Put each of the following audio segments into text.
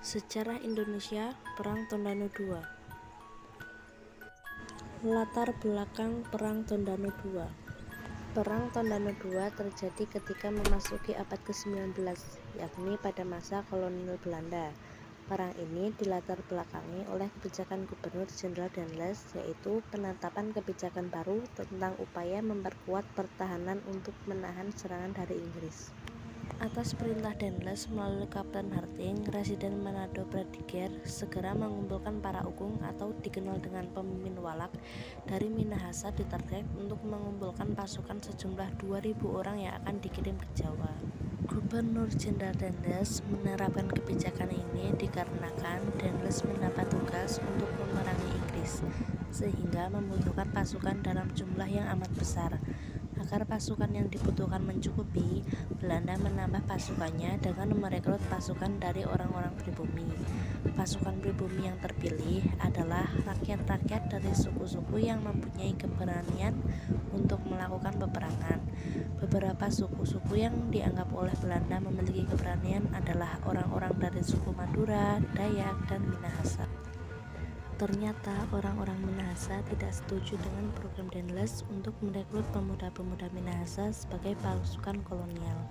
Sejarah Indonesia Perang Tondano II. Latar belakang Perang Tondano II. Perang Tondano II terjadi ketika memasuki abad ke-19, yakni pada masa kolonial Belanda. Perang ini dilatar belakangi oleh kebijakan Gubernur Jenderal Dendles, yaitu penetapan kebijakan baru tentang upaya memperkuat pertahanan untuk menahan serangan dari Inggris. Atas perintah Dendles melalui Kapten Harting, Residen Manado Prediger segera mengumpulkan para ukung atau dikenal dengan pemimpin Walak dari Minahasa di target untuk mengumpulkan pasukan sejumlah 2.000 orang yang akan dikirim ke Jawa. Gubernur Jenderal Dendles menerapkan kebijakan ini dikarenakan Dendles mendapat tugas untuk memerangi Inggris, sehingga membutuhkan pasukan dalam jumlah yang amat besar. Agar pasukan yang dibutuhkan mencukupi, Belanda menambah pasukannya dengan merekrut pasukan dari orang-orang pribumi. Pasukan pribumi yang terpilih adalah rakyat-rakyat dari suku-suku yang mempunyai keberanian untuk melakukan peperangan. Beberapa suku-suku yang dianggap oleh Belanda memiliki keberanian adalah orang-orang dari suku Madura, Dayak, dan Minahasa. Ternyata orang-orang Minahasa tidak setuju dengan program Dendles untuk merekrut pemuda-pemuda Minahasa sebagai pasukan kolonial.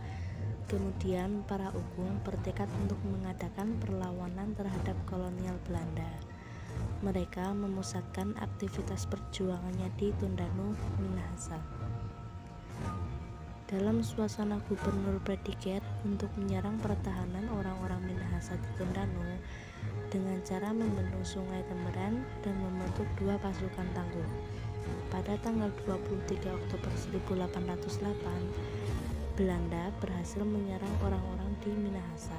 Kemudian para ukung bertekad untuk mengadakan perlawanan terhadap kolonial Belanda. Mereka memusatkan aktivitas perjuangannya di Tondano, Minahasa. Dalam suasana Gubernur Prediger untuk menyerang pertahanan orang-orang Minahasa di Tondano dengan cara membendung Sungai Temeran dan membentuk dua pasukan tangguh. Pada tanggal 23 Oktober 1808, Belanda berhasil menyerang orang-orang di Minahasa.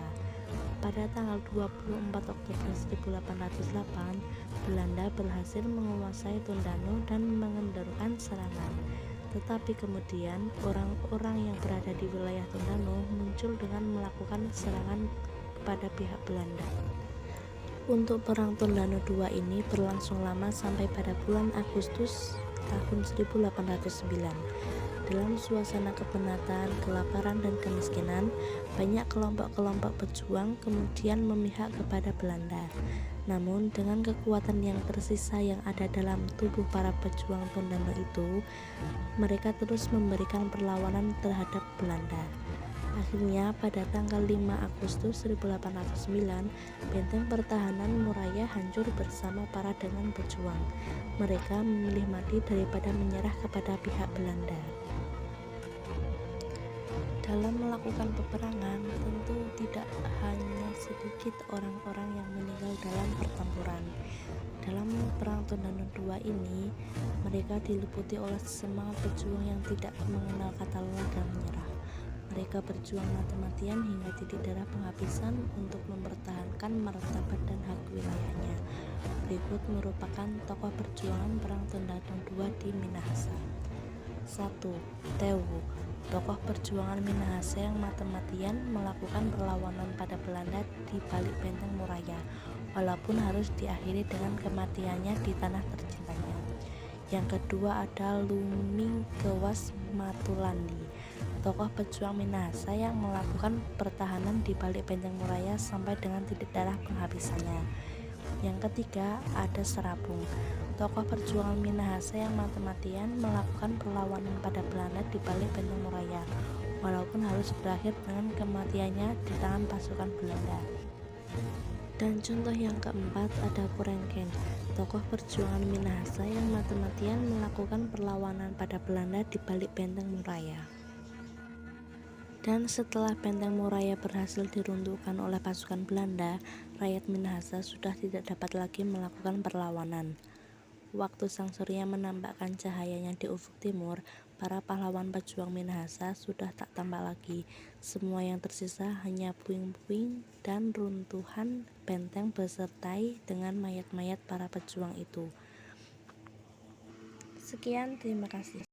Pada tanggal 24 Oktober 1808, Belanda berhasil menguasai Tondano dan mengendorkan serangan. Tetapi kemudian orang-orang yang berada di wilayah Tondano muncul dengan melakukan serangan kepada pihak Belanda. Untuk Perang Tondano II ini berlangsung lama sampai pada bulan Agustus tahun 1809. Dalam suasana kepenatan, kelaparan, dan kemiskinan, banyak kelompok-kelompok pejuang kemudian memihak kepada Belanda. Namun dengan kekuatan yang tersisa yang ada dalam tubuh para pejuang Tondano itu, mereka terus memberikan perlawanan terhadap Belanda. Akhirnya pada tanggal 5 Agustus 1809, benteng pertahanan Muraya hancur bersama para dengan pejuang. Mereka memilih mati daripada menyerah kepada pihak Belanda. Dalam melakukan peperangan, tentu tidak hanya sedikit orang-orang yang meninggal dalam pertempuran. Dalam Perang Tondano II ini, mereka diliputi oleh semangat pejuang yang tidak mengenal kata lelah dan menyerah. Mereka berjuang mati-matian hingga titik darah penghabisan untuk mempertahankan martabat dan hak wilayahnya. Berikut merupakan tokoh perjuangan Perang Tondano II di Minahasa. 1. Tewu, tokoh perjuangan Minahasa yang mati-matian melakukan perlawanan pada Belanda di balik benteng Muraya, walaupun harus diakhiri dengan kematiannya di tanah tercintanya. Yang kedua ada Luming Kewas Matulandi, tokoh pejuang Minahasa yang melakukan pertahanan di balik benteng Muraya sampai dengan titik darah penghabisannya. Yang ketiga ada Serabung, tokoh perjuangan Minahasa yang mati-matian melakukan perlawanan pada Belanda di balik benteng Muraya, walaupun harus berakhir dengan kematiannya di tangan pasukan Belanda. Dan contoh yang keempat ada Kurengkeng, tokoh perjuangan Minahasa yang mati-matian melakukan perlawanan pada Belanda di balik benteng Muraya. Dan setelah benteng Muraya berhasil diruntuhkan oleh pasukan Belanda, rakyat Minahasa sudah tidak dapat lagi melakukan perlawanan. Waktu sang surya menampakkan cahayanya di ufuk timur, para pahlawan pejuang Minahasa sudah tak tampak lagi. Semua yang tersisa hanya puing-puing dan runtuhan benteng besertai dengan mayat-mayat para pejuang itu. Sekian, terima kasih.